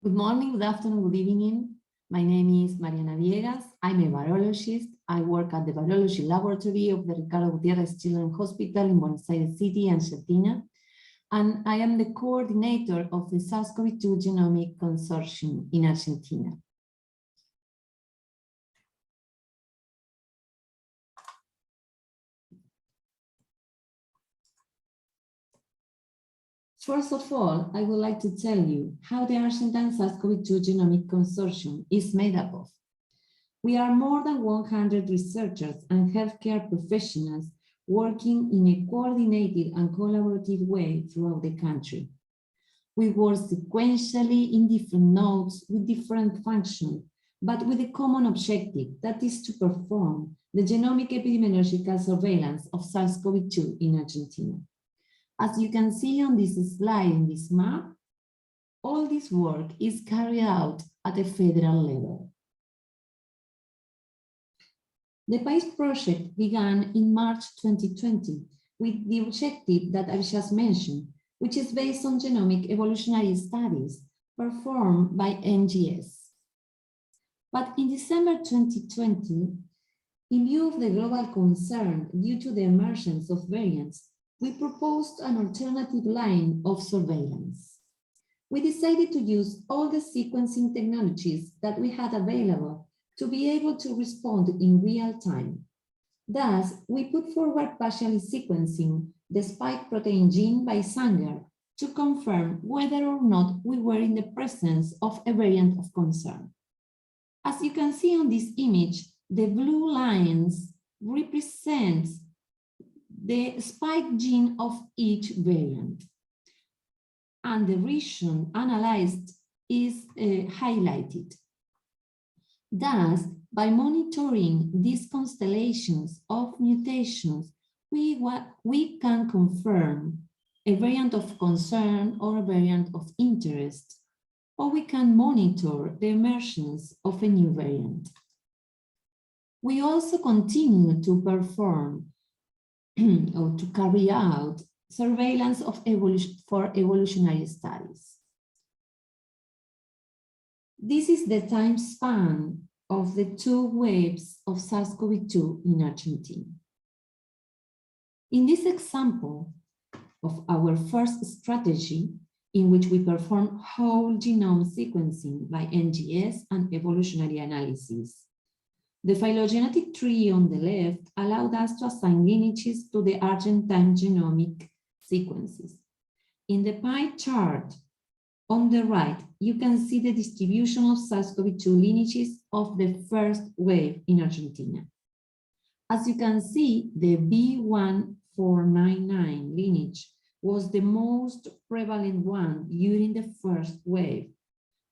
Good morning, good afternoon, good evening. My name is Mariana Viegas. I'm a virologist. I work at the virology laboratory of the Ricardo Gutierrez Children's Hospital in Buenos Aires City, Argentina. And I am the coordinator of the SARS-CoV-2 Genomic Consortium in Argentina. First of all, I would like to tell you how the Argentine SARS-CoV-2 Genomic Consortium is made up of. We are more than 100 researchers and healthcare professionals working in a coordinated and collaborative way throughout the country. We work sequentially in different nodes with different functions, but with a common objective, that is to perform the genomic epidemiological surveillance of SARS-CoV-2 in Argentina. As you can see on this slide in this map, all this work is carried out at a federal level. The PAIS project began in March 2020 with the objective that I just mentioned, which is based on genomic evolutionary studies performed by NGS. But in December 2020, in view of the global concern due to the emergence of variants, we proposed an alternative line of surveillance. We decided to use all the sequencing technologies that we had available to be able to respond in real time. Thus, we put forward partially sequencing the spike protein gene by Sanger to confirm whether or not we were in the presence of a variant of concern. As you can see on this image, the blue lines represent the spike gene of each variant, and the region analyzed is highlighted. Thus, by monitoring these constellations of mutations, we can confirm a variant of concern or a variant of interest, or we can monitor the emergence of a new variant. We also continue to perform or to carry out surveillance of for evolutionary studies. This is the time span of the two waves of SARS-CoV-2 in Argentina. In this example of our first strategy, in which we perform whole genome sequencing by NGS and evolutionary analysis, the phylogenetic tree on the left allowed us to assign lineages to the Argentine genomic sequences. In the pie chart on the right, you can see the distribution of SARS-CoV-2 lineages of the first wave in Argentina. As you can see, the B1499 lineage was the most prevalent one during the first wave,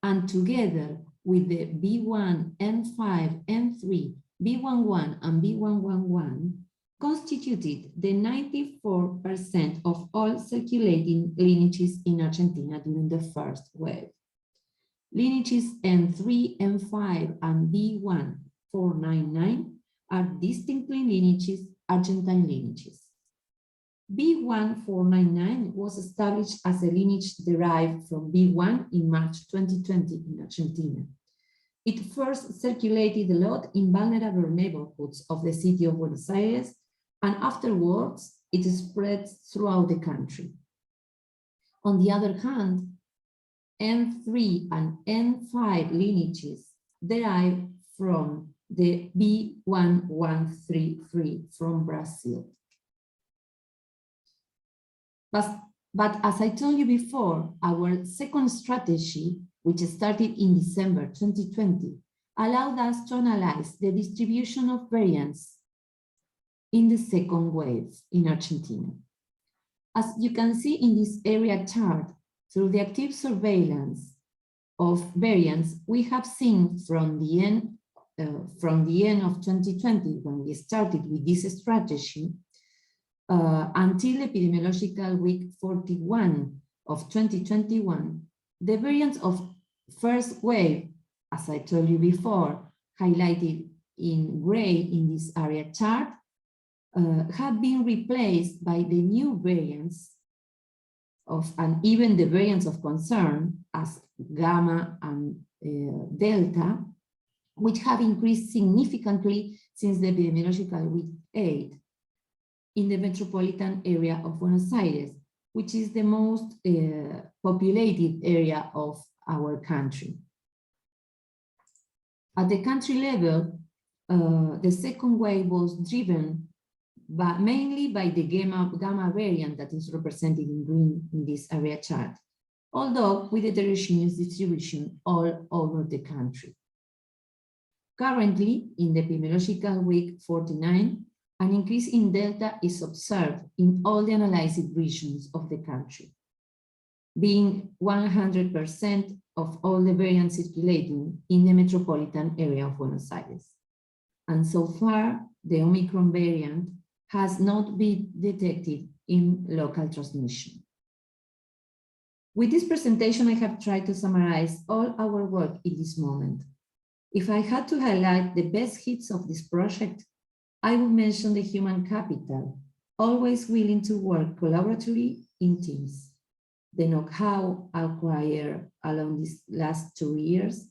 and together with the B1, N5, N3, B11, and B111, constituted the 94% of all circulating lineages in Argentina during the first wave. Lineages N3, N5, and B1499 are distinctly lineages, Argentine lineages. B1499 was established as a lineage derived from B1 in March 2020 in Argentina. It first circulated a lot in vulnerable neighborhoods of the city of Buenos Aires, and afterwards it spread throughout the country. On the other hand, N3 and N5 lineages derive from the B1133 from Brazil. But as I told you before, our second strategy, which started in December 2020, allowed us to analyze the distribution of variants in the second wave in Argentina. As you can see in this area chart, through the active surveillance of variants, we have seen from the end of 2020, when we started with this strategy, until epidemiological week 41 of 2021, the variants of first wave, as I told you before, highlighted in gray in this area chart, have been replaced by the new variants and even the variants of concern as Gamma and Delta, which have increased significantly since the epidemiological week 8 in the metropolitan area of Buenos Aires, which is the most populated area of our country. At the country level, the second wave was driven mainly by the gamma variant that is represented in green in this area chart, although with a heterogeneous distribution all over the country. Currently, in the epidemiological week 49, an increase in Delta is observed in all the analyzed regions of the country, being 100% of all the variants circulating in the metropolitan area of Buenos Aires. And so far, the Omicron variant has not been detected in local transmission. With this presentation, I have tried to summarize all our work in this moment. If I had to highlight the best hits of this project, I would mention the human capital, always willing to work collaboratively in teams, the know-how acquired along these last 2 years,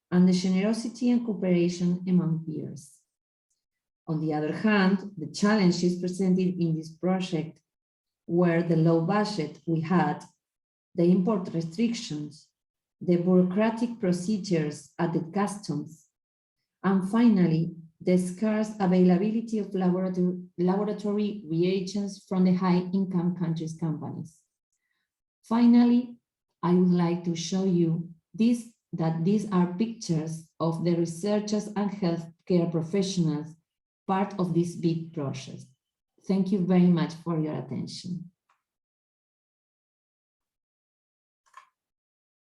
and the generosity and cooperation among peers. On the other hand, the challenges presented in this project were the low budget we had, the import restrictions, the bureaucratic procedures at the customs, and finally, the scarce availability of laboratory reagents from the high-income countries' companies. Finally, I would like to show you that these are pictures of the researchers and healthcare professionals part of this big process. Thank you very much for your attention.